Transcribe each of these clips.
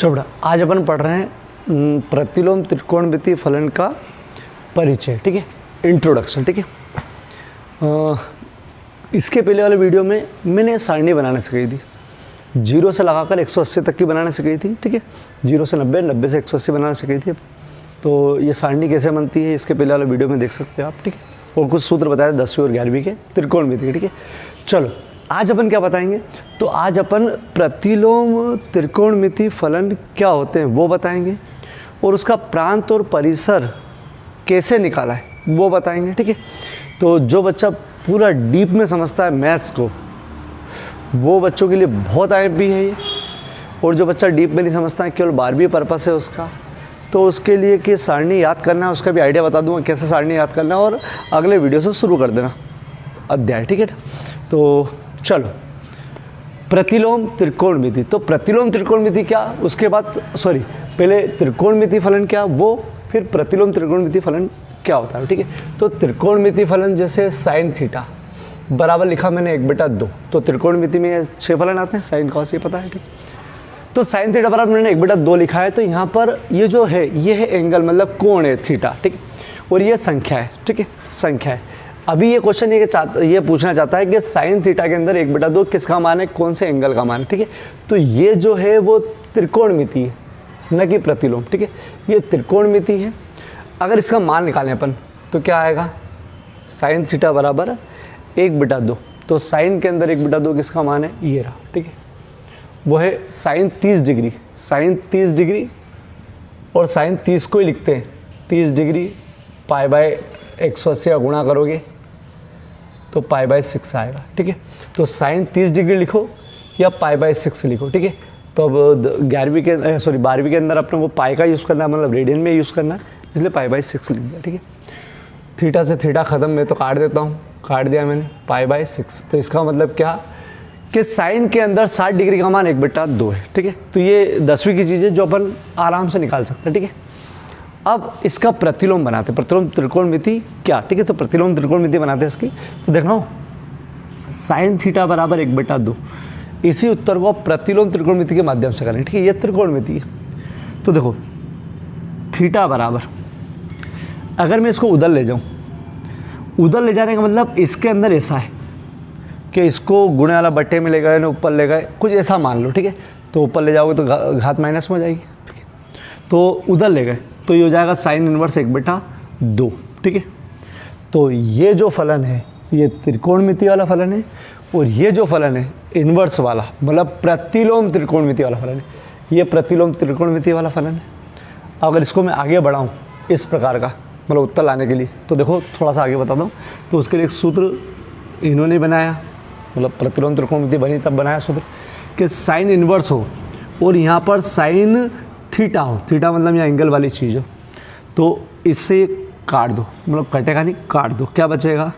चौड़ा आज अपन पढ़ रहे हैं प्रतिलोम त्रिकोणमितीय फलन का परिचय, ठीक है, इंट्रोडक्शन, ठीक है। इसके पहले वाले वीडियो में मैंने सारणी बनाने सिखाई थी, 0 से लगाकर 180 तक की बनाने सिखाई थी, ठीक है, 0 से 90, 90 से 180 बनाने सिखाई थी। तो ये सारणी कैसे बनती है इसके पहले वाला वीडियो में देख सकते हो आप, ठीक है। और कुछ सूत्र बताए 10वीं और 11वीं के त्रिकोणमिति, ठीक है। चलो आज अपन क्या बताएंगे, तो आज अपन प्रतिलोम त्रिकोणमिति फलन क्या होते हैं वो बताएंगे, और उसका प्रांत और परिसर कैसे निकाला है वो बताएंगे, ठीक है। तो जो बच्चा पूरा डीप में समझता है मैथ्स को, वो बच्चों के लिए बहुत IMP है ये, और जो बच्चा डीप में नहीं समझता है, केवल 12वीं पर्पस है उसका, तो उसके लिए कि सारणी याद करना है, उसका भी आइडिया बता दूंगा कैसे सारणी याद करना है, और अगले वीडियो से शुरू कर देना अध्याय, ठीक है। तो चलो प्रतिलोम त्रिकोणमिति, तो प्रतिलोम त्रिकोणमिति क्या, उसके बाद पहले त्रिकोणमिति फलन क्या वो, फिर प्रतिलोम त्रिकोणमिति फलन क्या होता है, ठीक है। तो त्रिकोणमिति फलन जैसे साइन थीटा बराबर लिखा मैंने 1/2, तो त्रिकोणमिति में 6 फलन आते हैं, साइन कॉस ये पता है, ठीक। तो साइन थीटा बराबर मैंने 1/2 लिखा है, तो यहाँ पर ये जो है ये है एंगल, मतलब कोण है थीटा, ठीक, और ये संख्या है, ठीक है, संख्या है। अभी ये क्वेश्चन ये पूछना चाहता है कि साइन थीटा के अंदर 1/2 किसका मान है, कौन से एंगल का मान है, ठीक है। तो ये जो है वो त्रिकोणमिति है, न कि प्रतिलोम, ठीक है, ये त्रिकोणमिति है। अगर इसका मान निकालें अपन तो क्या आएगा, साइन थीटा बराबर 1/2, तो साइन के अंदर 1/2 किसका मान है, ये रहा, ठीक है, वो है साइन 30 डिग्री, साइन 30 डिग्री, और साइन 30 को ही लिखते हैं 30 डिग्री, π/180 का गुणा करोगे तो π/6 आएगा, ठीक है। तो साइन 30 डिग्री लिखो या π/6 लिखो, ठीक है। तो अब 12वीं के अंदर अपने वो पाई का यूज़ करना है, मतलब रेडियन में यूज़ करना है, इसलिए π/6 लिख दिया, ठीक है। थीटा से थीटा ख़त्म, मैं तो काट देता हूँ, काट दिया मैंने π/6। तो इसका मतलब क्या कि साइन के अंदर 60 डिग्री का मान 1/2 है, ठीक है। तो ये 10वीं की चीज़ है जो अपन आराम से निकाल सकते हैं, ठीक है। अब इसका प्रतिलोम बनाते हैं, प्रतिलोम त्रिकोणमिति क्या, ठीक है। तो प्रतिलोम त्रिकोणमिति बनाते हैं इसकी, तो देखना साइन थीटा बराबर 1/2, इसी उत्तर को प्रतिलोम त्रिकोणमिति के माध्यम से करें, ठीक है। ये त्रिकोणमिति है, तो देखो थीटा बराबर, अगर मैं इसको उधर ले जाऊँ, उधर ले जाने का मतलब इसके अंदर ऐसा है कि इसको गुणे वाला बट्टे में ले गए ना ऊपर ले गए, कुछ ऐसा मान लो, ठीक है। तो ऊपर ले जाओगे तो घात माइनस में हो जाएगी, ठीक है। तो उधर ले गए तो ये हो जाएगा साइन इनवर्स 1/2, ठीक है। तो ये जो फलन है ये त्रिकोणमिति वाला फलन है, और ये जो फलन है इनवर्स वाला, मतलब प्रतिलोम त्रिकोणमिति वाला फलन है, ये प्रतिलोम त्रिकोणमिति वाला फलन है। अगर इसको मैं आगे बढ़ाऊँ इस प्रकार का, मतलब उत्तर लाने के लिए, तो देखो थोड़ा सा आगे बताता हूँ। तो उसके लिए एक सूत्र इन्होंने बनाया, मतलब प्रतिलोम त्रिकोणमिति बनी तब बनाया सूत्र कि साइन इनवर्स हो और यहाँ पर साइन थीटा हो, थीटा मतलब यहाँ एंगल वाली चीज़ हो, तो इससे काट दो, मतलब कटेगा नहीं, काट दो, क्या बचेगा,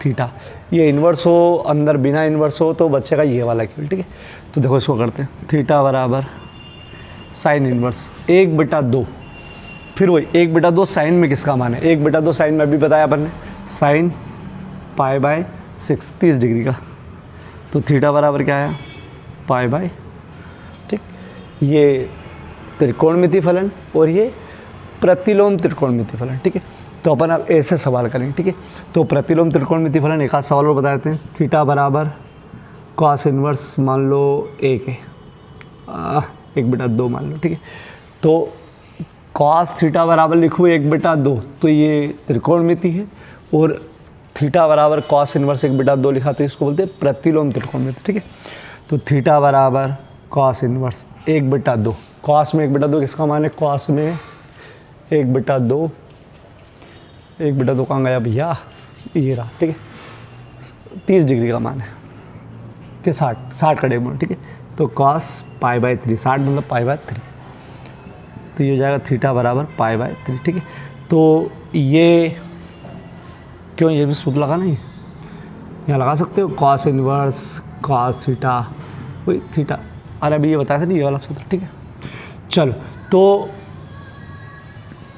थीटा। ये इन्वर्स हो, अंदर बिना इन्वर्स हो तो बचेगा ये वाला केवल, ठीक है। तो देखो इसको करते हैं, थीटा बराबर साइन इन्वर्स 1/2, फिर वही 1/2 साइन में किसका मान है, 1/2 साइन में अभी बताया अपन ने, साइन π/6 30 डिग्री का, तो थीटा बराबर क्या आया, π/, ठीक। ये त्रिकोणमिति फलन और ये प्रतिलोम त्रिकोणमिति फलन, ठीक है। तो अपन अब ऐसे सवाल करेंगे, ठीक है। तो प्रतिलोम त्रिकोणमिति फलन एक आध सवाल और बता देते हैं। थीटा बराबर कॉस इनवर्स मान लो 1 है, 1/2 मान लो, ठीक है। तो कॉस थीटा बराबर लिखूँ 1/2, तो ये त्रिकोणमिति है, और थीटा बराबर कॉस इनवर्स 1/2 लिखा तो इसको बोलते हैं प्रतिलोम त्रिकोणमिति, ठीक है। तो थीटा बराबर कॉस इनवर्स 1/2, कॉस में 1/2 किसका मान है, कॉस में 1/2, 1/2 कहाँ गया भैया, ये रहा, ठीक है, 30 डिग्री का मान है कि 60 का डेमो, ठीक है। तो कॉस π/3, 60 मतलब π/3, तो ये हो जाएगा थीटा बराबर π/3, ठीक है। तो ये क्यों, ये भी सूत्र लगा नहीं, यहाँ लगा सकते हो, कॉस इनवर्स कॉस थीटा, वही थीटा, अरे अभी ये बताया था नहीं ये वाला सूत्र, ठीक है। चलो तो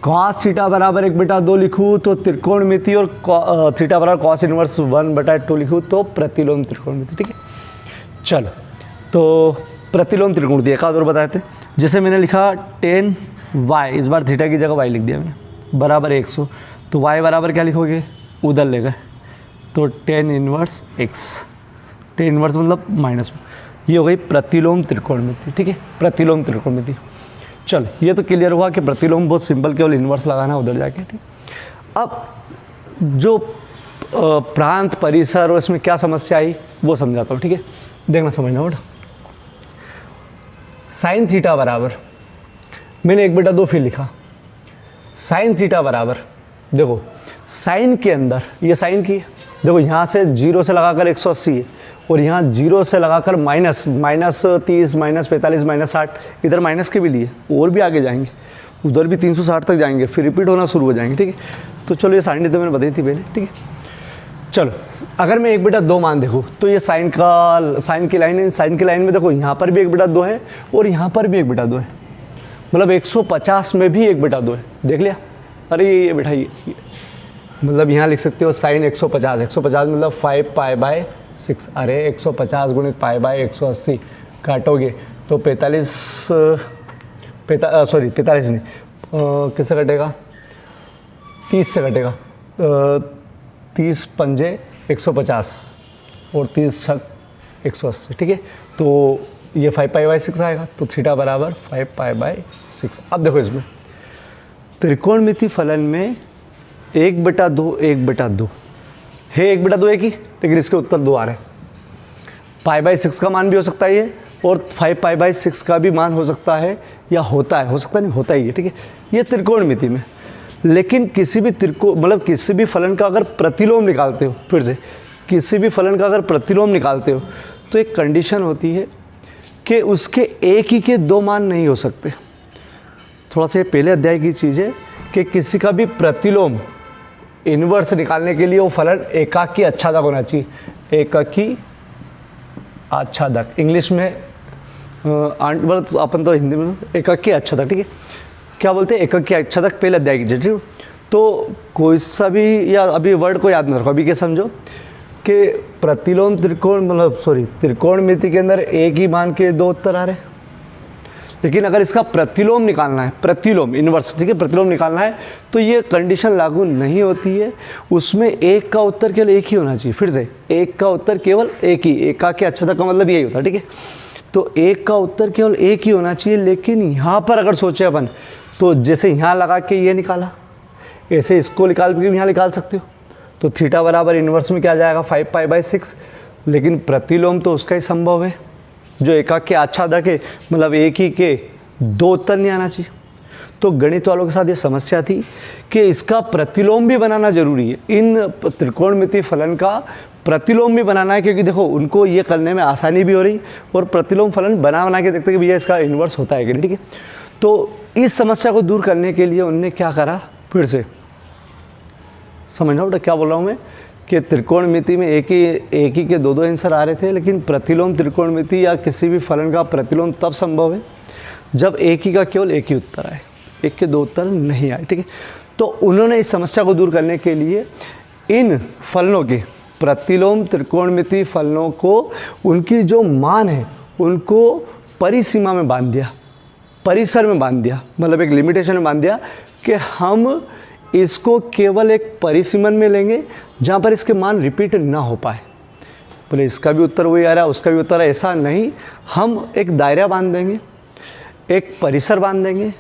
कॉस थीटा बराबर 1/2 लिखूँ तो त्रिकोणमिति, और थीटा बराबर कॉस इनवर्स 1/2 लिखूँ तो प्रतिलोम त्रिकोणमिति, ठीक है। चलो तो प्रतिलोम त्रिकोणमिति। एक आध और बताए थे, जैसे मैंने लिखा 10y, इस बार थीटा की जगह y लिख दिया मैंने, बराबर 100, तो y बराबर क्या लिखोगे, उधर ले गए तो 10 इनवर्स x, 10 इनवर्स मतलब -1, ये हो गई प्रतिलोम त्रिकोणमिति। ठीक है, प्रतिलोम त्रिकोणमिति। चल ये तो क्लियर हुआ कि प्रतिलोम बहुत सिंपल, केवल इन्वर्स लगाना उधर जाके। ठीक, अब जो प्रांत परिसर और इसमें क्या समस्या आई वो समझाता हूँ। ठीक है, देखना समझना बेटा। साइन थीटा बराबर, मैंने 1/2 फिर लिखा, साइन थीटा बराबर, देखो साइन के अंदर ये साइन की है, देखो यहाँ से 0 से लगाकर 180 है और यहाँ 0 से लगाकर -30, -45, -60, इधर माइनस के भी लिए और भी आगे जाएंगे, उधर भी 360 तक जाएंगे, फिर रिपीट होना शुरू हो जाएंगे। ठीक है, तो चलो ये साइन तो मैंने बताई थी पहले। ठीक है, चलो अगर मैं 1/2 मान देखूँ तो ये साइन की लाइन है, साइन की लाइन में देखो यहाँ पर भी 1/2 है और यहाँ पर भी 1/2 है, मतलब 150 में भी 1/2 है, देख लिया। अरे ये बेटा ये मतलब यहाँ लिख सकते हो साइन 150, 150 मतलब 5π/6, अरे 150 गुणित π/180 काटोगे तो 45 नहीं, किससे कटेगा, 30 से कटेगा, 30 पंजे 150 और 30 छक 180। ठीक है, तो ये 5π/6 आएगा, तो थीटा बराबर 5π/6। अब देखो इसमें त्रिकोणमिति फलन में 1/2 1/2 है, 1/2 एक ही, लेकिन इसके उत्तर 2 आ रहे हैं। π/6 का मान भी हो सकता है ये, और 5π/6 का भी मान हो सकता है, या होता है, हो सकता नहीं, होता ही है। ठीक है, ये त्रिकोणमिति में, लेकिन किसी भी किसी भी फलन का अगर प्रतिलोम निकालते हो, फिर से किसी भी फलन का अगर प्रतिलोम निकालते हो तो एक कंडीशन होती है कि उसके एक ही के 2 मान नहीं हो सकते। थोड़ा सा ये पहले अध्याय की चीज़ है कि किसी का भी प्रतिलोम इन्वर्स निकालने के लिए वो फलन एकाकी आच्छादक होना चाहिए, एकाकी आच्छादक, इंग्लिश में अपन तो हिंदी में एकाकी आच्छादक। ठीक है, क्या बोलते हैं, एककी आच्छादक, पहले अध्याय कीजिए। ठीक, तो कोई सा भी, या अभी वर्ड को याद न रखो, अभी क्या समझो कि प्रतिलोम त्रिकोणमिति के अंदर एक ही मान के 2 उत्तर आ रहे हैं, लेकिन अगर इसका प्रतिलोम निकालना है, प्रतिलोम इन्वर्स, ठीक है, प्रतिलोम निकालना है तो ये कंडीशन लागू नहीं होती है, उसमें एक का उत्तर केवल एक ही होना चाहिए। फिर से एक का उत्तर केवल एक ही, एकाकी आच्छादक का मतलब यही होता है। ठीक है, तो एक का उत्तर केवल एक ही होना चाहिए, लेकिन यहाँ पर अगर सोचे अपन तो जैसे यहाँ लगा के ये निकाला, ऐसे इसको निकाल के यहाँ निकाल सकते हो, तो थीटा बराबर इन्वर्स में क्या आ जाएगा, 5π/6, लेकिन प्रतिलोम तो उसका ही संभव है जो एकाकी आच्छादक है, मतलब एक ही के 2 उत्तर नहीं आना चाहिए। तो गणित वालों के साथ ये समस्या थी कि इसका प्रतिलोम भी बनाना जरूरी है, इन त्रिकोणमिति फलन का प्रतिलोम भी बनाना है, क्योंकि देखो उनको ये करने में आसानी भी हो रही और प्रतिलोम फलन बना के देखते कि भैया इसका इन्वर्स होता है कि नहीं। ठीक है, तो इस समस्या को दूर करने के लिए उनने क्या करा, फिर से समझना बेटा क्या बोल रहा हूँ मैं, कि त्रिकोणमिति में एक ही के 2 आंसर आ रहे थे, लेकिन प्रतिलोम त्रिकोणमिति या किसी भी फलन का प्रतिलोम तब संभव है जब एक ही का केवल एक ही उत्तर आए, एक के 2 उत्तर नहीं आए। ठीक है, तो उन्होंने इस समस्या को दूर करने के लिए इन फलनों के, प्रतिलोम त्रिकोणमिति फलनों को, उनकी जो मान है उनको परिसीमा में बांध दिया, परिसर में बांध दिया, मतलब एक लिमिटेशन में बांध दिया कि हम इसको केवल एक परिसीमन में लेंगे जहाँ पर इसके मान रिपीट ना हो पाए। बोले इसका भी उत्तर वही आ रहा है, उसका भी उत्तर है, ऐसा नहीं, हम एक दायरा बांध देंगे, एक परिसर बांध देंगे,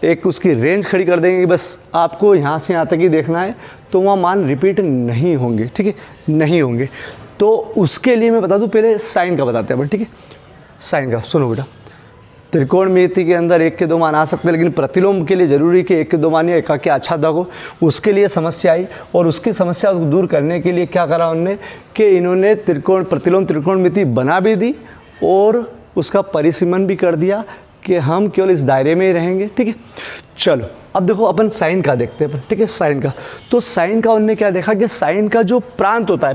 एक उसकी रेंज खड़ी कर देंगे कि बस आपको यहाँ से यहाँ तक ही देखना है, तो वहाँ मान रिपीट नहीं होंगे। ठीक है, नहीं होंगे। तो उसके लिए मैं बता दूँ, पहले साइन का बताते हैं। ठीक है, साइन का सुनो बेटा, त्रिकोणमिति के अंदर एक के 2 मान आ सकते हैं, लेकिन प्रतिलोम के लिए जरूरी कि एक के 2 मान या एकाकी आच्छादक हो। उसके लिए समस्या आई, और उसकी समस्या को दूर करने के लिए क्या करा उन्होंने कि इन्होंने प्रतिलोम त्रिकोणमिति बना भी दी और उसका परिसीमन भी कर दिया कि हम केवल इस दायरे में ही रहेंगे। ठीक है, चलो अब देखो अपन साइन का देखते हैं अपन। ठीक है, साइन का, तो साइन का उन्होंने क्या देखा कि साइन का जो प्रांत होता है,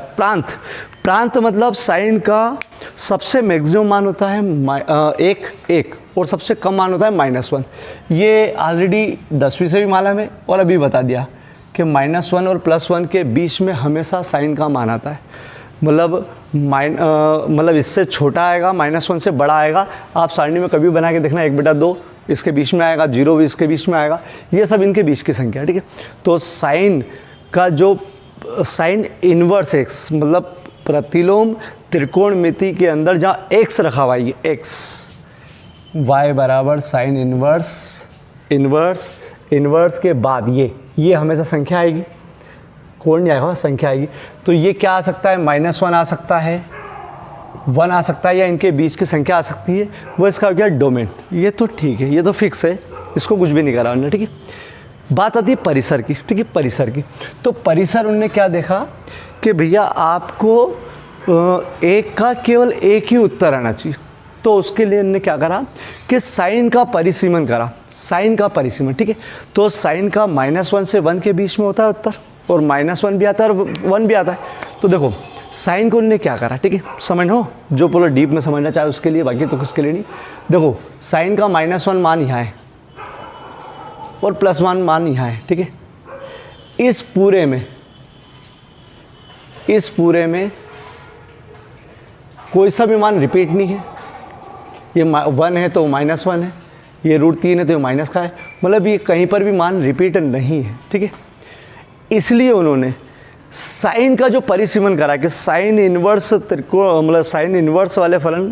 प्रांत मतलब साइन का सबसे मैक्सिमम मान होता है 1 और सबसे कम मान होता है -1। ये ऑलरेडी 10वीं से भी मालूम है और अभी बता दिया कि -1 और +1 के बीच में हमेशा साइन का मान आता है। मतलब मतलब इससे छोटा आएगा, -1 से बड़ा आएगा। आप सारणी में कभी बना के देखना, 1/2 इसके बीच में आएगा, 0 भी इसके बीच में आएगा, ये सब इनके बीच की संख्या है, ठीक है। तो साइन का जो साइन इनवर्स एक्स मतलब प्रतिलोम त्रिकोणमिति के अंदर जहाँ x रखा हुआ है, x y बराबर साइन इनवर्स के बाद ये हमेशा संख्या आएगी, कोण नहीं आएगा, संख्या आएगी। तो ये क्या आ सकता है, -1 आ सकता है, 1 आ सकता है, या इनके बीच की संख्या आ सकती है। वो इसका हो गया डोमेन। ये तो ठीक है, ये तो फिक्स है, इसको कुछ भी नहीं करा उन्होंने, ठीक है। बात आती है परिसर की, ठीक है, परिसर की। तो परिसर उन्होंने क्या देखा कि भैया आपको एक का केवल एक ही उत्तर आना चाहिए। तो उसके लिए उन्होंने क्या करा कि साइन का परिसीमन करा, साइन का परिसीमन, ठीक है। तो साइन का -1 से 1 के बीच में होता है उत्तर, और -1 भी आता है और 1 भी आता है। तो देखो साइन को उन्होंने क्या करा, ठीक है, समझो जो पूरा डीप में समझना चाहे उसके लिए, बाकी तो किसके लिए नहीं। देखो साइन का -1 मान यहाँ है और +1 मान यहाँ है, ठीक है। इस पूरे में कोई सा भी मान रिपीट नहीं है। ये 1 है तो -1 है, ये √3 है तो ये माइनस का है, मतलब ये कहीं पर भी मान रिपीट नहीं है, ठीक है। इसलिए उन्होंने साइन का जो परिसीमन करा कि साइन इनवर्स त्रिकोण मतलब साइन इनवर्स वाले फलन,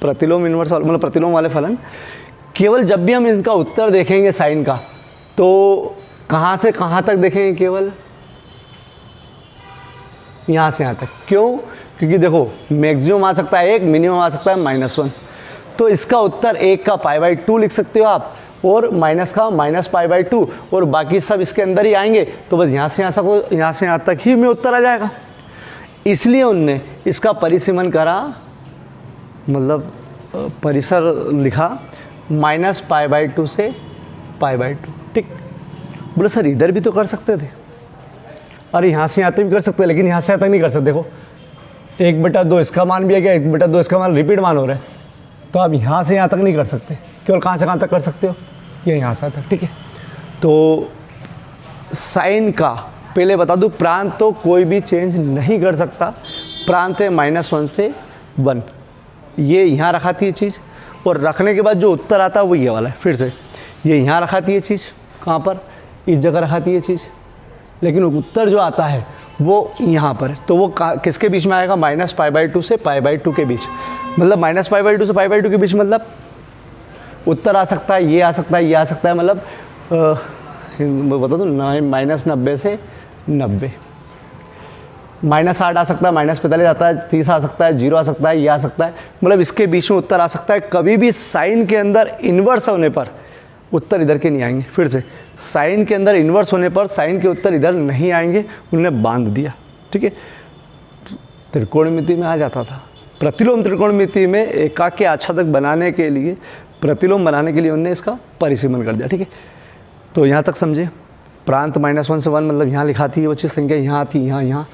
प्रतिलोम इनवर्स वाले मतलब प्रतिलोम वाले फलन, केवल जब भी हम इनका उत्तर देखेंगे साइन का, तो कहाँ से कहाँ तक देखेंगे, केवल यहाँ से यहाँ तक। क्यों? क्योंकि देखो मैक्सिमम आ सकता है 1, मिनिमम आ सकता है -1। तो इसका उत्तर 1 का π/2 लिख सकते हो आप, और माइनस का -π/2, और बाकी सब इसके अंदर ही आएंगे। तो बस यहाँ से यहाँ तक ही में उत्तर आ जाएगा। इसलिए उनने इसका परिसीमन करा, मतलब परिसर लिखा -π/2 से π/2, ठीक। बोले सर इधर भी तो कर सकते थे, अरे यहाँ से यहाँ तक भी कर सकते हैं, लेकिन यहाँ से यहाँ तक नहीं कर सकते। देखो 1/2 इसका मान भी आ गया, 1/2 इसका मान रिपीट मान हो रहा है, तो आप यहाँ से यहाँ तक नहीं कर सकते, केवल कहाँ से कहाँ तक कर सकते हो, ये यहाँ से तक, ठीक है। तो साइन का पहले बता दूँ, प्रांत तो कोई भी चेंज नहीं कर सकता, प्रांत है -1 से 1, ये यहाँ रखा थी ये चीज़, और रखने के बाद जो उत्तर आता है वो ये वाला है। फिर से ये यहाँ रखा थी ये चीज़, कहाँ पर, इस जगह रखा थी ये चीज़, लेकिन उत्तर जो आता है वो यहाँ पर है। तो वो किसके बीच में आएगा, -π/2 से π/2 के बीच, मतलब -π/2 से π/2 के बीच, मतलब उत्तर आ सकता है, ये आ सकता है, ये आ सकता है, मतलब बता दूँ, -90 से 90, -8 आ सकता है, -45 आता है, 30 आ सकता है, 0 आ सकता है, ये आ सकता है, मतलब इसके बीच में उत्तर आ सकता है। कभी भी साइन के अंदर इन्वर्स होने पर उत्तर इधर के नहीं आएंगे। फिर से साइन के अंदर इन्वर्स होने पर साइन के उत्तर इधर नहीं आएंगे, उन्होंने बांध दिया, ठीक है। त्रिकोणमिति में आ जाता था, प्रतिलोम त्रिकोणमिति में एकाकी आच्छादक बनाने के लिए, प्रतिलोम बनाने के लिए उन्होंने इसका परिसीमन कर दिया, ठीक है। तो यहाँ तक समझे, प्रांत -1 से 1 मतलब यहाँ लिखाती है वो चीज़, संख्या यहाँ आती है, यहाँ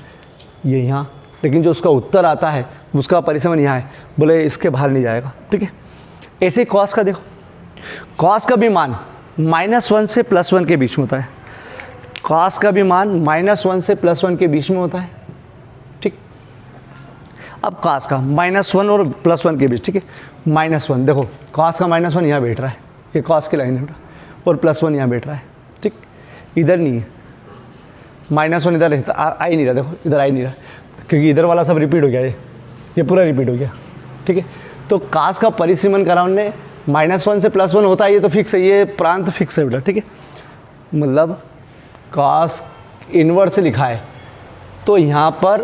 ये यहाँ, लेकिन जो उसका उत्तर आता है उसका परिसीमन यहाँ है, बोले इसके बाहर नहीं जाएगा, ठीक है। ऐसे ही कॉस का देखो, कॉस का भी मान -1 से +1 के बीच में होता है, कॉस का भी मान -1 से +1 के बीच में होता है, ठीक। अब कॉस का -1 और +1 के बीच, ठीक है, -1 देखो कॉस का -1 यहाँ बैठ रहा है, ये कॉस की लाइन है बेटा, और +1 यहाँ बैठ रहा है, ठीक। इधर नहीं है, -1 इधर आ ही नहीं रहा, देखो इधर आ ही नहीं रहा, क्योंकि इधर वाला सब रिपीट हो गया, ये पूरा रिपीट हो गया, ठीक है। तो कॉस का परिसीमन करा उनने, -1 से +1 होता है, ये तो फिक्स है, ये प्रांत फिक्स है बेटा, ठीक है। मतलब कॉस इनवर्स लिखा है तो यहाँ पर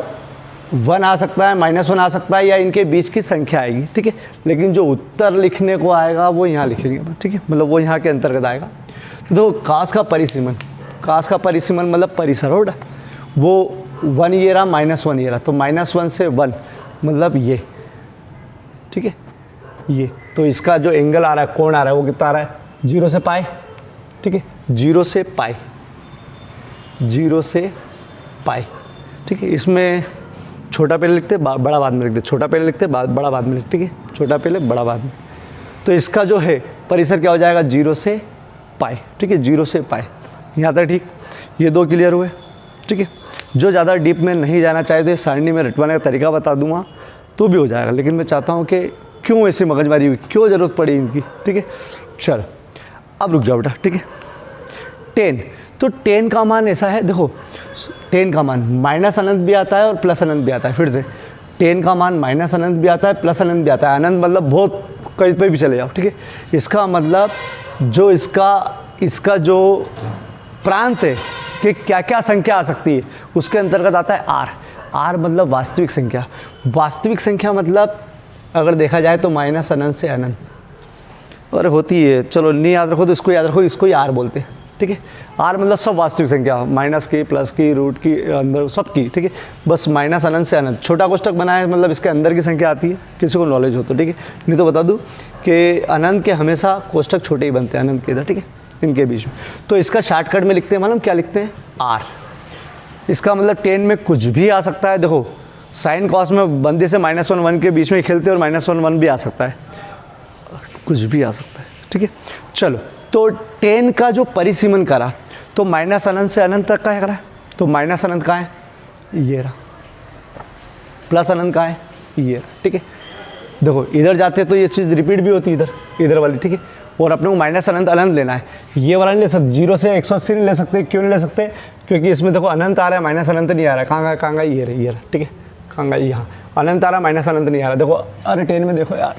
1 आ सकता है, -1 आ सकता है, या इनके बीच की संख्या आएगी, ठीक है। लेकिन जो उत्तर लिखने को आएगा वो यहाँ लिखेंगे, ठीक है, मतलब वो यहाँ के अंतर्गत आएगा। तो देखो कॉस का परिसीमन, कॉस का परिसीमन मतलब परिसर हो, वो 1 ये रहा, -1 ये रहा, तो -1 से 1 मतलब ये, ठीक है, ये। तो इसका जो एंगल आ रहा है, कोण आ रहा है, वो कितना आ रहा है, 0 से π, ठीक है, 0 से π, 0 से π, ठीक है। इसमें छोटा पहले लिखते, बड़ा बाद में लिखते, छोटा पहले लिखते, बड़ा बाद में लिखते, ठीक है, छोटा पहले बड़ा बाद में। तो इसका जो है परिसर क्या हो जाएगा, 0 से π, ठीक है, 0 से π, यहाँ तक ठीक। ये 2 क्लियर हुए, ठीक है। जो ज़्यादा डीप में नहीं जाना चाहे तो इस सारणी में रटवाने का तरीका बता दूंगा तो भी हो जाएगा, लेकिन मैं चाहता हूँ कि क्यों ऐसी मगजमारी हुई, क्यों ज़रूरत पड़ी इनकी, ठीक है। चलो अब रुक जाओ बेटा, ठीक है। 10, तो 10 का मान ऐसा है, देखो 10 का मान माइनस अनंत भी आता है और प्लस अनंत भी आता है। फिर से 10 का मान माइनस अनंत भी आता है, प्लस अनंत भी आता है। अनंत मतलब बहुत कहीं पे भी चले जाओ, ठीक है। इसका मतलब जो इसका जो प्रांत है कि क्या क्या संख्या आ सकती है उसके अंतर्गत आता है आर। आर मतलब वास्तविक संख्या। वास्तविक संख्या मतलब अगर देखा जाए तो माइनस अनंत से अनंत, और होती है, चलो नहीं याद रखो तो इसको याद रखो, इसको ही आर बोलते हैं, ठीक है। आर मतलब सब वास्तविक संख्या, माइनस की, प्लस की, रूट की, अंदर सब की, ठीक है। बस माइनस अनंत से अनंत, छोटा कोष्ठक बनाए मतलब इसके अंदर की संख्या आती है, किसी को नॉलेज हो तो, ठीक है। नहीं तो बता दूं कि अनंत के हमेशा कोष्ठक छोटे ही बनते हैं, अनंत के इधर, ठीक है, इनके बीच में। तो इसका शॉर्टकट में लिखते हैं, मालूम क्या लिखते हैं, आर। इसका मतलब 10 में कुछ भी आ सकता है। देखो साइन कॉस में बंदी से -1 1 के बीच में खेलते हैं और -1 1 भी आ सकता है, कुछ भी आ सकता है, ठीक है। चलो तो 10 का जो परिसीमन करा तो माइनस अनंत से अनंत तक का है करा, तो माइनस अनंत का है ये रहा, प्लस अनंत का है ये रहा, ठीक है। देखो इधर जाते तो ये चीज़ रिपीट भी होती है इधर वाली, ठीक है। और अपने को माइनस अनंत अनंत लेना है, ये वाला नहीं ले सकते, 0 से 180 नहीं ले सकते। क्यों नहीं ले सकते? क्योंकि इसमें देखो अनंत आ रहा है, माइनस अनंत नहीं आ रहा है। कहाँ का ये रहा, ठीक है, कहाँ का यहाँ अनंत आ रहा है, माइनस अनंत नहीं आ रहा। देखो अरे 10 में देखो यार,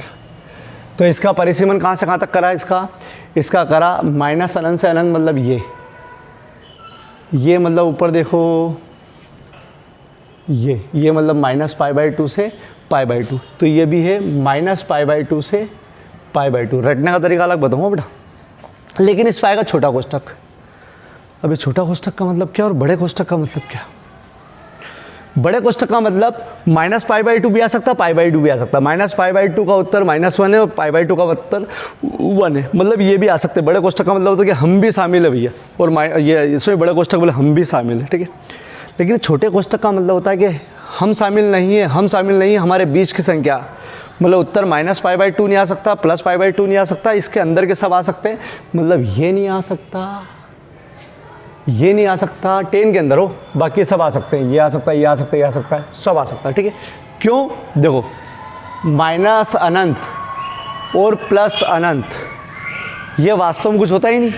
तो इसका परिसीमन कहाँ से कहाँ तक करा, इसका करा माइनस अनंत से अनंत, मतलब ये मतलब ऊपर देखो ये मतलब -π/2 से π/2, तो ये भी है -π/2 से π/2। रटने का तरीका अलग बताऊँगा बेटा, लेकिन इस पाएगा छोटा कोष्ठक। अभी छोटा कोष्ठक का मतलब क्या और बड़े कोष्ठक का मतलब क्या? बड़े कोष्ठक का मतलब -π/2 भी आ सकता, π/2 भी आ सकता। -π/2 का उत्तर -1 है और π/2 का उत्तर 1 है, मतलब ये भी आ सकते। बड़े कोष्ठक का मतलब होता है कि हम भी शामिल है भैया, और ये इसमें बड़े कोष्ठक बोले हम भी शामिल है, ठीक है। लेकिन छोटे कोष्ठक का मतलब होता है कि हम शामिल नहीं है, हमारे बीच की संख्या, मतलब उत्तर -π/2 नहीं आ सकता, +π/2 नहीं आ सकता, इसके अंदर के सब आ सकते हैं। मतलब ये नहीं आ सकता, 10 के अंदर हो, बाकी सब आ सकते हैं, ये आ सकता है, ये आ सकता है, ये आ सकता है, सब आ सकता है, ठीक है। क्यों? देखो माइनस अनंत और प्लस अनंत ये वास्तव में कुछ होता ही नहीं।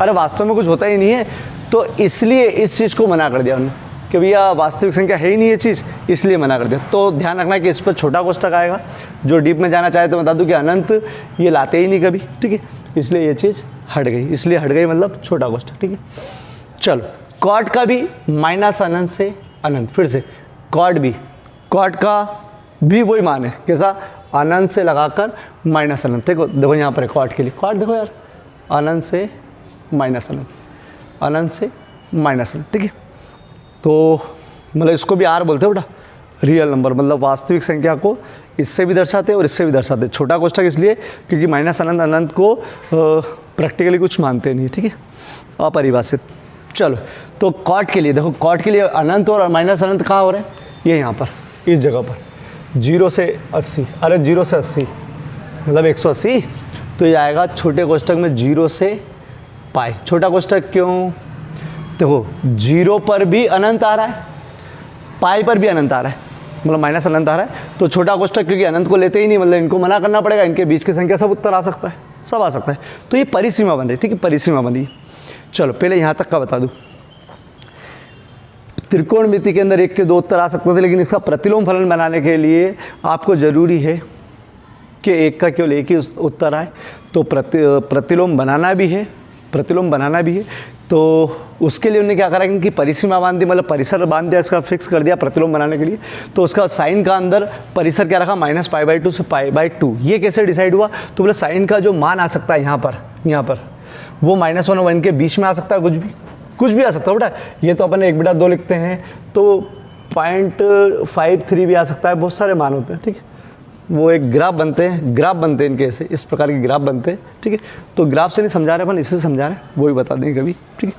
अरे वास्तव में कुछ होता ही नहीं है, तो इसलिए इस चीज़ को मना कर दिया उन्होंने कि भैया वास्तविक संख्या है ही नहीं ये चीज़, इसलिए मना कर दिया। तो ध्यान रखना कि इस पर छोटा कोष्ठक आएगा। जो डीप में जाना चाहे तो बता दूं कि अनंत ये लाते ही नहीं कभी, ठीक है, इसलिए ये चीज़ हट गई, इसलिए हट गई मतलब छोटा कोष्ठक, ठीक है। चलो कॉट का भी माइनस अनंत से अनंत, फिर से कॉट का भी वही मान है, कैसा, अनंत से लगाकर माइनस अनंत। देखो यहाँ पर है कॉट के लिए, कॉट देखो यार, अनंत से माइनस अनंत, अनंत से माइनस अनंत, ठीक है। तो मतलब इसको भी आर बोलते हैं बेटा, रियल नंबर, मतलब वास्तविक संख्या को इससे भी दर्शाते हैं और इससे भी दर्शाते हैं। छोटा कोष्ठक इसलिए क्योंकि माइनस अनंत अनंत को प्रैक्टिकली कुछ मानते नहीं, ठीक है, अपरिभाषित। चलो तो कॉट के लिए देखो, कॉट के लिए अनंत और माइनस अनंत कहाँ हो रहे हैं, ये यहाँ पर इस जगह पर 0 से 80, अरे 0 से 80 मतलब 180, तो ये आएगा छोटे कोष्ठक में 0 से पाई। छोटा कोष्ठक क्यों? देखो 0 पर भी अनंत आ रहा है, पाई पर भी अनंत आ रहा है, मतलब माइनस अनंत आ रहा है, तो छोटा कोष्ठक क्योंकि अनंत को लेते ही नहीं, मतलब इनको मना करना पड़ेगा, इनके बीच की संख्या सब उत्तर आ सकता है, सब आ सकता है। तो ये परिसीमा बन रही, ठीक है, परिसीमा बन रही। चलो पहले यहाँ तक का बता दूँ, त्रिकोणमिति के अंदर 1 के 2 उत्तर आ सकते थे, लेकिन इसका प्रतिलोम फलन बनाने के लिए आपको ज़रूरी है कि 1 का केवल 1 ही उत्तर आए। तो प्रतिलोम बनाना भी है, तो उसके लिए उन्होंने क्या करा कि इनकी परिसीमा बांध दी, मतलब परिसर बांध दिया, इसका फिक्स कर दिया प्रतिलोम बनाने के लिए। तो उसका साइन का अंदर परिसर क्या रखा, -π/2 से π/2। ये कैसे डिसाइड हुआ? तो बोले साइन का जो मान आ सकता है यहाँ पर वो -1 और 1 के बीच में आ सकता है, कुछ भी आ सकता है बेटा। ये तो अपन 1/2 लिखते हैं, तो 0.53 भी आ सकता है, बहुत सारे मान होते हैं, ठीक है। वो एक ग्राफ बनते हैं इनके ऐसे, इस प्रकार के ग्राफ बनते हैं, ठीक है। तो ग्राफ से नहीं समझा रहे अपन, इससे समझा रहे हैं, वो भी बता देंगे कभी, ठीक है।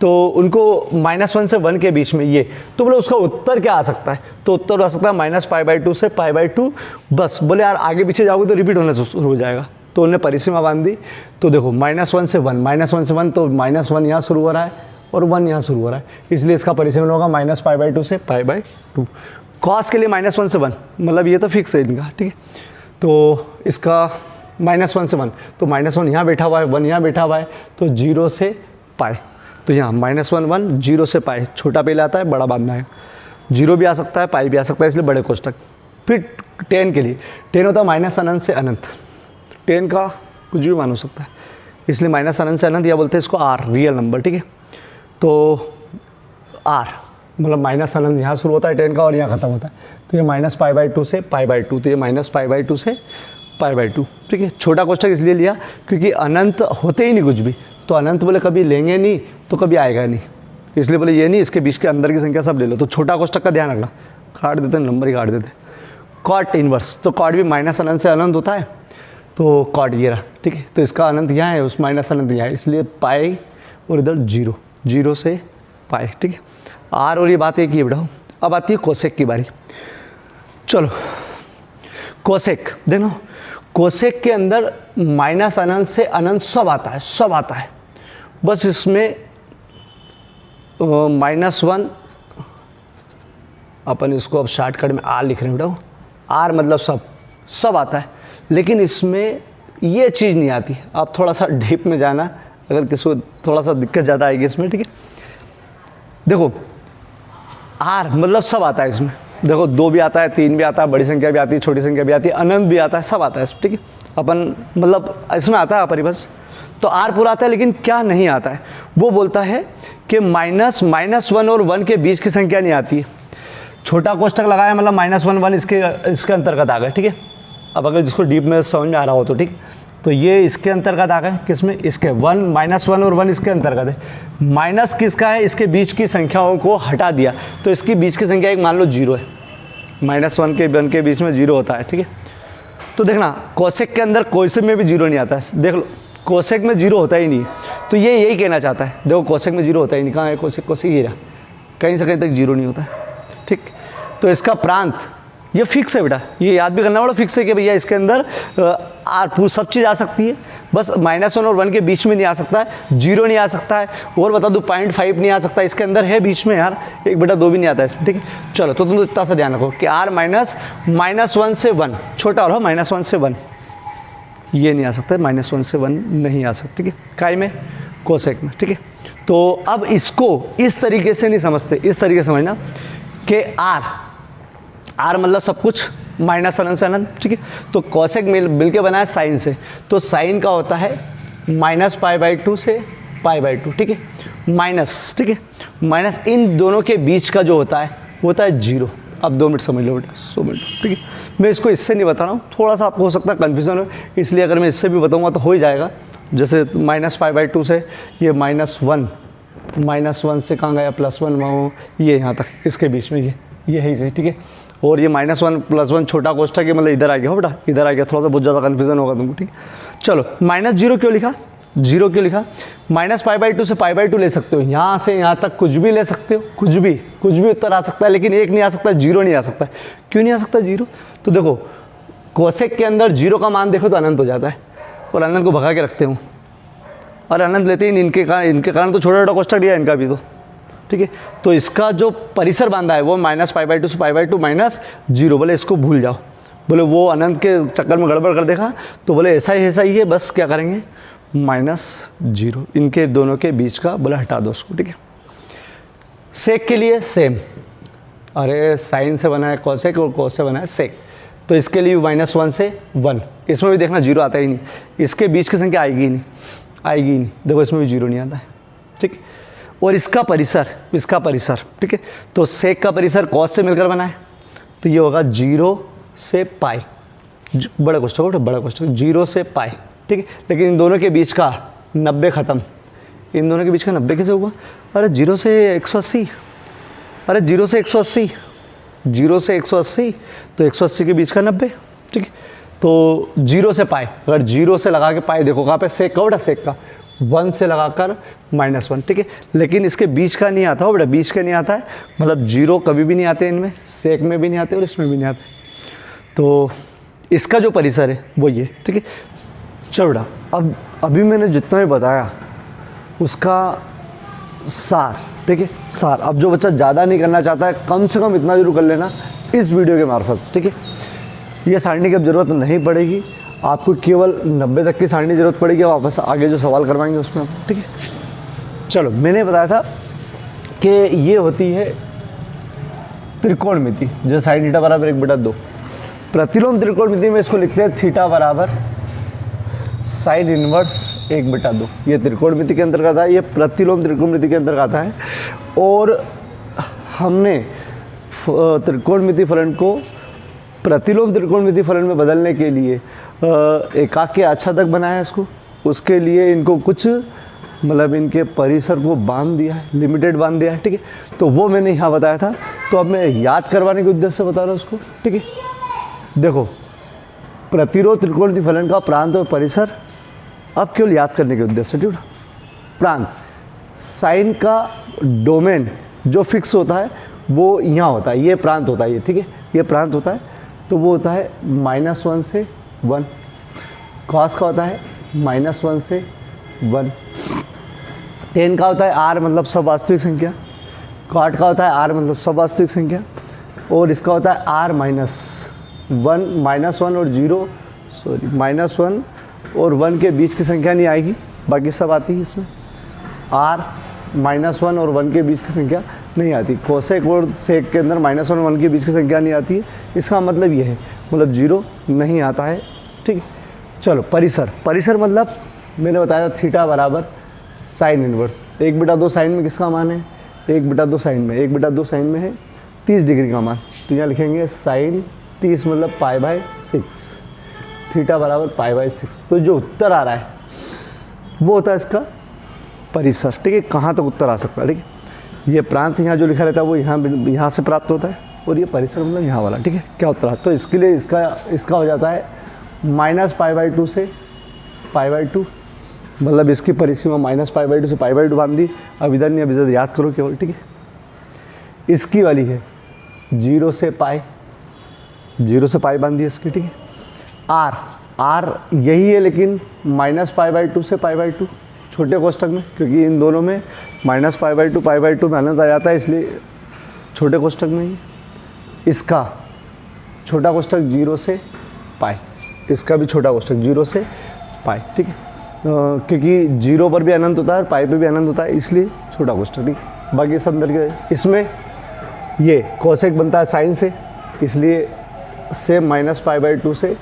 तो उनको -1 से 1 के बीच में ये, तो बोले उसका उत्तर क्या आ सकता है? तो उत्तर आ सकता है -π/2 से π/2। बस बोले यार आगे पीछे जाओगे तो रिपीट होना शुरू हो जाएगा, तो उन्हें परिसीमा बांध दी। तो देखो -1 से 1, तो -1 यहाँ शुरू हो रहा है और 1 यहाँ शुरू हो रहा है, इसलिए इसका परिसीमन होगा -π/2 से π/2। कॉस के लिए -1 से 1, मतलब ये तो फिक्स है इनका, ठीक है। तो इसका -1 से 1, तो -1 यहाँ बैठा हुआ है, 1 यहाँ बैठा हुआ है, तो 0 से π, तो यहाँ -1 1, 0 से π, छोटा पहले आता है, बड़ा बाद में आएगा। 0 भी आ सकता है, π भी आ सकता है, इसलिए बड़े कोष्टक। फिर 10 के लिए, 10 होता है माइनस अनंत से अनंत, 10 का कुछ भी मान हो सकता है, इसलिए माइनस अनंत से अनंत, या बोलते हैं इसको आर, रियल नंबर, ठीक है। तो आर मतलब माइनस अनंत यहाँ शुरू होता है 10 का और यहाँ ख़त्म होता है, तो ये -π/2 से π/2, तो ये -π/2 से π/2, ठीक है। छोटा कोष्टक इसलिए लिया क्योंकि अनंत होते ही नहीं कुछ भी, तो अनंत बोले कभी लेंगे नहीं तो कभी आएगा नहीं, इसलिए बोले ये नहीं, इसके बीच के अंदर की संख्या सब ले लो। तो छोटा कोष्टक का ध्यान रखना, काट देते हैं, नंबर ही काट देते हैं। कॉट इनवर्स, तो कॉट भी माइनस अनंत से अनंत होता है, तो कॉट ये रहा, ठीक है। तो इसका अनंत यहाँ है, उस माइनस अनंत यहाँ है, इसलिए पाई और इधर 0, 0 से पाई, ठीक है। आर और ये बात एक ही बढ़ाओ। अब आती है कोसेक की बारी। चलो कोसेक देखो, कोसेक के अंदर माइनस अनंत से अनंत सब आता है, सब आता है, बस इसमें -1, अपन इसको अब शॉर्टकट में आर लिख रहे हैं बेटा, आर मतलब सब आता है, लेकिन इसमें ये चीज़ नहीं आती। आप थोड़ा सा डीप में जाना, अगर किसी को थोड़ा सा दिक्कत ज़्यादा आएगी इसमें, ठीक है। देखो आर मतलब सब आता है इसमें, देखो 2 भी आता है, 3 भी आता है, बड़ी संख्या भी आती है, छोटी संख्या भी आती है, अनंत भी आता है, सब आता है इसमें, ठीक है। अपन मतलब इसमें आता है परिबस, तो आर पूरा आता है, लेकिन क्या नहीं आता है, वो बोलता है कि -1 और 1 के बीच की संख्या नहीं आती है। छोटा कोष्टक लगाया मतलब -1 1 इसके अंतर्गत आ गए, ठीक है। अब अगर जिसको डीप में समझ में आ रहा हो तो ठीक, तो ये इसके अंतर्गत आ गए, किसमें, इसके -1 और 1 इसके अंतर्गत है। माइनस किसका है, इसके बीच की संख्याओं को हटा दिया, तो इसकी बीच की संख्या एक मान लो 0 है, -1 के 1 के बीच में 0 होता है, ठीक है। तो देखना कोसेक के अंदर कोसेक में भी 0 नहीं आता है, देख लो कोसेक में 0 होता ही नहीं, तो ये यही कहना चाहता है। देखो कोसेक में 0 होता ही नहीं, कहाँ है कोसेक, कोसेक ये रहा, कहीं से कहीं तक 0 नहीं होता है, ठीक। तो इसका प्रांत ये फिक्स है बेटा, ये याद भी करना बड़ा फिक्स है कि भैया इसके अंदर आर सब चीज़ आ सकती है, बस -1 और 1 के बीच में नहीं आ सकता है, 0 नहीं आ सकता है, और बता दूँ 0.5 नहीं आ सकता, इसके अंदर है बीच में यार, 1 बटा 2 भी नहीं आता है इसमें, ठीक है। चलो तो तुम इतना सा ध्यान रखो कि आर -1 से 1 छोटा हो, -1 से 1 ये नहीं आ सकता है, -1 से 1 नहीं आ सकता, ठीक है, काय में, कोसेक में, ठीक है। तो अब इसको इस तरीके से नहीं समझते, इस तरीके से समझना कि आर मतलब सब कुछ माइनस अनंत से अनंत, ठीक है। तो कोसेक मिल के बना है साइन से, तो साइन का होता है -π/2 से π/2, ठीक है, माइनस, ठीक है, माइनस इन दोनों के बीच का जो होता है वो होता है 0। अब 2 मिनट समझ लो बेटा, 100 मिनट, ठीक है। मैं इसको इससे नहीं बता रहा हूँ, थोड़ा सा आपको हो सकता है कन्फ्यूजन हो, इसलिए अगर मैं इससे भी बताऊँगा तो हो ही जाएगा। जैसे -π/2 से ये -1 से कहाँ गया +1, ये यहाँ तक, इसके बीच में ये है सही, ठीक है। और ये -1 +1 छोटा कोष्टक है, मतलब इधर आ गया हो बेटा, इधर आ गया, थोड़ा सा बहुत ज़्यादा कन्फ्यूजन होगा तुमको, ठीक है। चलो -0 क्यों लिखा, 0 क्यों लिखा, -π/2 से π/2 ले सकते हो, यहाँ से यहाँ तक कुछ भी ले सकते हो, कुछ भी उत्तर आ सकता है, लेकिन 1 नहीं आ सकता, 0 नहीं आ सकता। क्यों नहीं आ सकता 0, तो देखो कोसेक के अंदर 0 का मान देखो तो अनंत हो जाता है, और अनंत को भगा के रखते हूँ, और अनंत लेते ही इनके कारण तो छोटा छोटा कोष्टक दिया इनका भी, तो ठीक है। तो इसका जो परिसर बांधा है वो -π/2 से π/2 -0, बोले इसको भूल जाओ, बोले वो अनंत के चक्कर में गड़बड़ कर देखा, तो बोले ऐसा ही है, बस क्या करेंगे -0 इनके दोनों के बीच का बोले हटा दो उसको, ठीक है। सेक के लिए सेम, अरे साइन से बना है कोसेक और कोस से बना है सेक, तो इसके लिए -1 से 1, इसमें भी देखना 0 आता ही नहीं, इसके बीच की संख्या आएगी ही नहीं, देखो इसमें भी 0 नहीं आता है, ठीक। और इसका परिसर, ठीक है, तो सेक का परिसर कॉस से मिलकर बना है, तो ये होगा 0 से π, बड़ा कोष्टक 0 से π, ठीक है। लेकिन इन दोनों के बीच का 90 खत्म, इन दोनों के बीच का 90 कैसे हुआ, अरे 0 से 180, अरे 0 से 180, 0 से 180, तो 180 के बीच का 90, ठीक है। तो 0 से π, अगर 0 से लगा के π देखो कहाँ पे, सेक का बेटा, सेक का 1 से लगाकर -1, ठीक है। लेकिन इसके बीच का नहीं आता हो बेटा, बीच का नहीं आता है, मतलब 0 कभी भी नहीं आते इनमें, सेक में भी नहीं आते और इसमें भी नहीं आते। तो इसका जो परिसर है वो ये, ठीक है। चलो बेटा अब अभी मैंने जितना भी बताया उसका सार, ठीक है, सार। अब जो बच्चा ज़्यादा नहीं करना चाहता है, कम से कम इतना जरूर कर लेना इस वीडियो के मार्फत से, ठीक है। ये सारणी की अब ज़रूरत नहीं पड़ेगी, आपको केवल 90 तक की सारणी ज़रूरत पड़ेगी। वापस आगे जो सवाल करवाएंगे उसमें, ठीक है। चलो, मैंने बताया था कि ये होती है त्रिकोणमिति, जो साइन थीटा बराबर 1/2। प्रतिलोम त्रिकोणमिति में इसको लिखते हैं थीटा बराबर साइन इनवर्स 1/2। ये त्रिकोणमिति के अंतर्गत है, ये प्रतिलोम त्रिकोणमिति के अंतर्गत है। और हमने त्रिकोणमिति फलन को प्रतिलोम त्रिकोणमिति फलन में बदलने के लिए एकाक के आच्छादक बनाया है इसको। उसके लिए इनको कुछ मतलब इनके परिसर को बांध दिया है, लिमिटेड बांध दिया है, ठीक है। तो वो मैंने यहाँ बताया था, तो अब मैं याद करवाने के उद्देश्य से बता रहा हूँ उसको, ठीक है। देखो, प्रतिरोध त्रिकोणमिति फलन का प्रांत और परिसर अब केवल याद करने के उद्देश्य से, ठीक है। प्रांत, साइन का डोमेन जो फिक्स होता है वो यहाँ होता है, ये प्रांत होता है, ये, ठीक है, ये प्रांत होता है। तो वो होता है -1 से 1। कॉस का होता है -1 से 1। टेन का होता है r मतलब सब वास्तविक संख्या। कॉट का होता है r मतलब सब वास्तविक संख्या। और इसका होता है r -1 और 0, सॉरी -1 और 1 के बीच की संख्या नहीं आएगी, बाकी सब आती है इसमें। r -1 और 1 के बीच की संख्या नहीं आती। कोसेक और सेक के अंदर -1 और 1 के बीच की संख्या नहीं आती है। इसका मतलब ये है, मतलब 0 नहीं आता है, ठीक है। चलो, परिसर, परिसर मतलब मैंने बताया थीटा बराबर साइन इनवर्स 1/2। साइन में किसका मान है? 1/2 साइन में, 1/2 साइन में है 30 डिग्री का मान। तो यहाँ लिखेंगे साइन 30 मतलब π/6, थीटा बराबर π/6। तो जो उत्तर आ रहा है वो होता है इसका परिसर, ठीक है। कहाँ तक उत्तर आ सकता है, ठीक है। ये प्रांत यहाँ जो लिखा रहता है वो यहाँ से प्राप्त होता है, और ये परिसर मतलब यहाँ वाला, ठीक है। क्या उत्तर आता है? तो इसके लिए इसका हो जाता है -π/2 से π/2, मतलब इसकी परिसीमा -π/2 से π/2 बांध दी। अब इधर नहीं, अब इधर याद करो केवल, ठीक है। इसकी वाली है 0 से π, 0 से π बांध दी इसकी, ठीक है। r यही है, लेकिन -π/2 से π/2 छोटे कोष्ठक में, क्योंकि इन दोनों में -π/2 π/2 में अनंत आ जाता है, इसलिए छोटे कोष्ठक में ही। इसका छोटा कोष्ठक 0 से π, इसका भी छोटा कोष्ठक 0 से π, ठीक है। क्योंकि 0 पर भी अनंत होता है और π पे भी अनंत होता है, इसलिए छोटा कोष्ठक, ठीक है। बाकी सब अंदर के। इसमें ये कोसेक बनता है साइन से, इसलिए सेम -π/2 से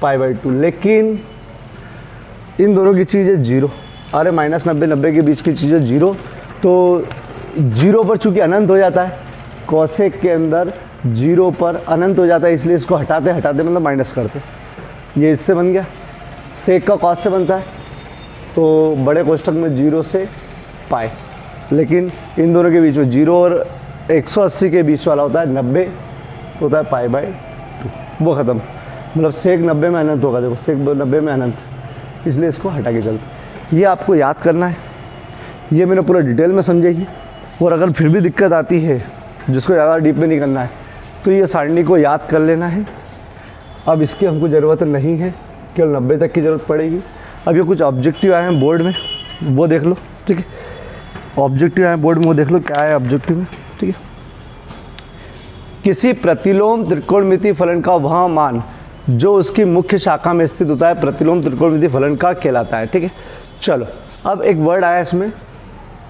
π/2, लेकिन इन दोनों की चीज़ है 0। अरे -90 के बीच की चीज़ है 0। तो 0 पर चूँकि अनंत हो जाता है, कोसेक के अंदर 0 पर अनंत हो जाता है, इसलिए इसको हटाते हटाते मतलब माइनस करते। ये इससे बन गया। सेक का कॉस से बनता है, तो बड़े कोष्ठक में 0 से π, लेकिन इन दोनों के बीच में 0 और 180 के बीच वाला होता है 90, तो होता है π/2, वो ख़त्म। मतलब सेक 90 में अनंत होगा, देखो सेक 90 में अनंत, इसलिए इसको हटा के चलते। ये आपको याद करना है, ये मैंने पूरा डिटेल में समझेगी। और अगर फिर भी दिक्कत आती है, जिसको ज़्यादा डीप में नहीं करना है, तो ये सारणी को याद कर लेना है। अब इसकी हमको ज़रूरत नहीं है, केवल 90 तक की ज़रूरत पड़ेगी। अब ये कुछ ऑब्जेक्टिव आए हैं बोर्ड में, वो देख लो, ठीक है। ऑब्जेक्टिव आए हैं बोर्ड में, वो देख लो क्या है ऑब्जेक्टिव में, ठीक है। किसी प्रतिलोम त्रिकोणमिति फलन का वह मान जो उसकी मुख्य शाखा में स्थित होता है प्रतिलोम त्रिकोणमिति फलन का कहलाता है, ठीक है। चलो, अब एक वर्ड आया इसमें,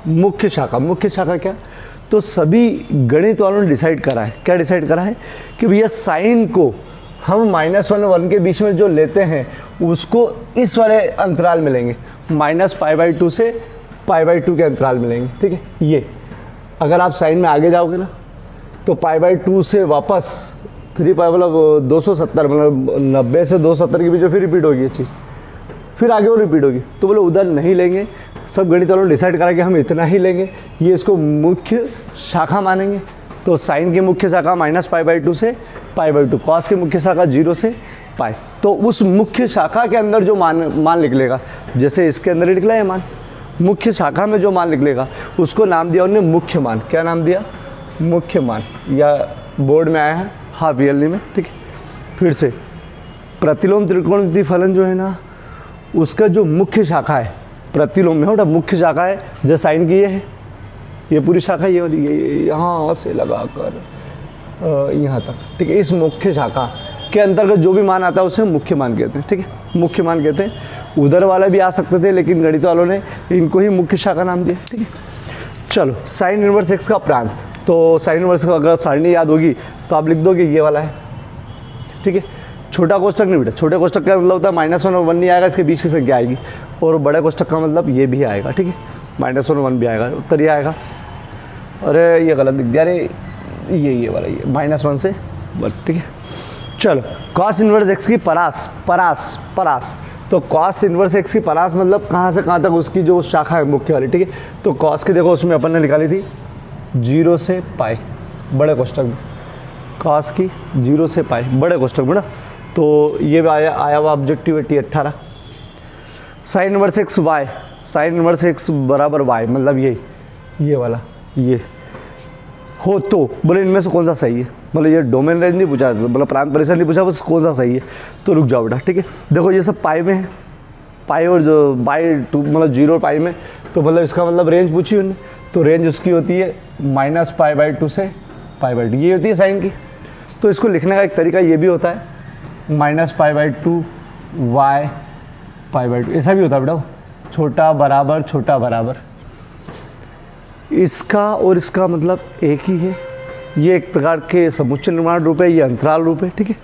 मुख्य शाखा। मुख्य शाखा क्या? तो सभी गणित वालों ने डिसाइड करा है, क्या डिसाइड करा है कि भैया साइन को हम -1 और 1 के बीच में जो लेते हैं उसको इस वाले अंतराल में लेंगे, -π/2 से π/2 के अंतराल में लेंगे, ठीक है। ये अगर आप साइन में आगे जाओगे ना, तो π/2 से वापस 3π मतलब 270, मतलब 90 से 270 के बीच में फिर रिपीट होगी ये चीज़, फिर आगे और रिपीट होगी। तो बोले उधर नहीं लेंगे, सब गणित वालों ने डिसाइड करा कि हम इतना ही लेंगे, ये इसको मुख्य शाखा मानेंगे। तो साइन की मुख्य शाखा -π/2 से π/2, कॉस की मुख्य शाखा 0 से π। तो उस मुख्य शाखा के अंदर जो मान निकलेगा, जैसे इसके अंदर ही निकला है मान, मुख्य शाखा में जो मान निकलेगा उसको नाम दिया उन्होंने मुख्य मान। क्या नाम दिया? मुख्य मान, या बोर्ड में आया है हाफ ईयरली में, ठीक है। फिर से प्रतिलोम त्रिकोणमिति फलन जो है ना, उसका जो मुख्य शाखा है प्रतिलोम में, मुख्य शाखा है, जैसे साइन की ये है, ये पूरी शाखा ये वाली, ये यहाँ से लगा कर यहाँ तक, ठीक है। इस मुख्य शाखा के अंतर्गत जो भी मान आता है उसे मुख्य मान कहते हैं, ठीक है, मुख्य मान कहते हैं। उधर वाला भी आ सकते थे लेकिन गणित वालों ने इनको ही मुख्य शाखा नाम दिया, ठीक है। चलो साइन इनवर्स एक्स का प्रांत, तो साइन इनवर्स का अगर सारणी याद होगी तो आप लिख दोगे ये वाला है, ठीक है। छोटा कोष्ठक नहीं बेटा, छोटे कोष्ठक का मतलब होता है -1 और 1 नहीं आएगा, इसके बीच की संख्या आएगी, और बड़े कोष्ठक का मतलब ये भी आएगा, ठीक है, -1 और 1 भी आएगा, उत्तर ये आएगा। अरे ये गलत लिख दिया, अरे ये वाला ये -1 से 1, ठीक है। चलो कॉस इनवर्स एक्स की परास, तो कॉस इनवर्स एक्स की परास मतलब कहाँ से कहाँ तक उसकी जो शाखा है मुख्य वाली, ठीक है। तो कॉस की देखो उसमें अपन ने निकाली थी 0 से पाई, बड़े कोष्ठक में, कॉस की 0 से पाई बड़े कोष्ठक में ना, तो ये आया हुआ objectivity 18। Sine inverse x y, sine inverse x बराबर वाई मतलब ये वाला ये हो तो बोले इनमें से कौन सा सही है, मतलब ये डोमेन रेंज नहीं पूछा, मतलब प्रांत परिसर नहीं पूछा, बस कौन सा सही है। तो रुक जाओ बेटा, ठीक है। देखो ये सब पाई में है, पाई और जो बाई 2 मतलब 0 पाई में, तो मतलब इसका मतलब रेंज पूछी उन्होंने, तो रेंज उसकी होती है -π/2 से π/2, ये होती है साइन की। तो इसको लिखने का एक तरीका ये भी होता है -π/2 y π/2, ऐसा भी होता है बेटा, छोटा बराबर, इसका और इसका मतलब एक ही है। ये एक प्रकार के समुच्चय निर्माण रूप है, ये अंतराल रूप है, ठीक है।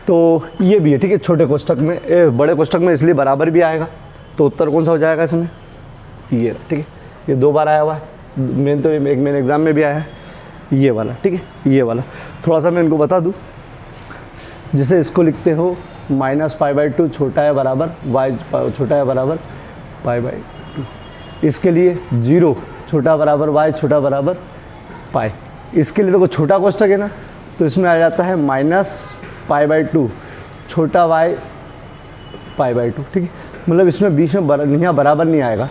तो ये भी है, ठीक है, छोटे कोष्ठक में, बड़े कोष्ठक में इसलिए बराबर भी आएगा, तो उत्तर कौन सा हो जाएगा इसमें, ये, ठीक है। ये 2 बार आया हुआ है, मेन तो एक मेन एग्जाम में भी आया है, ये वाला, ठीक है, ये वाला। थोड़ा सा मैं इनको बता दूँ, जैसे इसको लिखते हो -π/2 छोटा है बराबर y छोटा है बराबर π/2, इसके लिए 0 छोटा बराबर y छोटा बराबर पाई, इसके लिए देखो छोटा कोष्ठक है ना, तो इसमें आ जाता है -π/2 छोटा y π/2, ठीक है। मतलब इसमें बीच में यहाँ बराबर नहीं आएगा,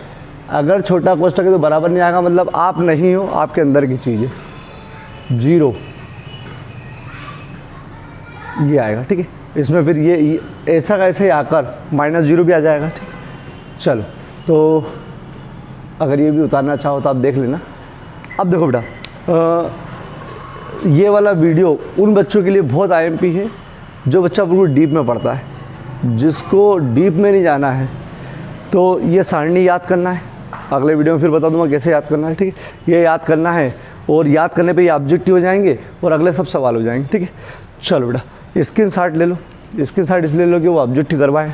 अगर छोटा कोष्ठक है तो बराबर नहीं आएगा, मतलब आप नहीं हो, आपके अंदर की चीज़ है, 0 ये आएगा, ठीक है। इसमें फिर ये ऐसा कैसे आकर -0 भी आ जाएगा, ठीक है। चलो तो अगर ये भी उतारना चाहो तो आप देख लेना। अब देखो बेटा, ये वाला वीडियो उन बच्चों के लिए बहुत IMP है जो बच्चा बिल्कुल डीप में पढ़ता है। जिसको डीप में नहीं जाना है तो ये सारणी याद करना है, अगले वीडियो में फिर बता दूंगा कैसे याद करना है, ठीक है। ये याद करना है और याद करने पे ये ऑब्जेक्टिव हो जाएंगे और अगले सब सवाल हो जाएंगे, ठीक है। चलो बेटा स्क्रीनशॉट ले लो, स्क्रीनशॉट इसलिए लो कि वो ऑब्जेक्टिव करवाएं।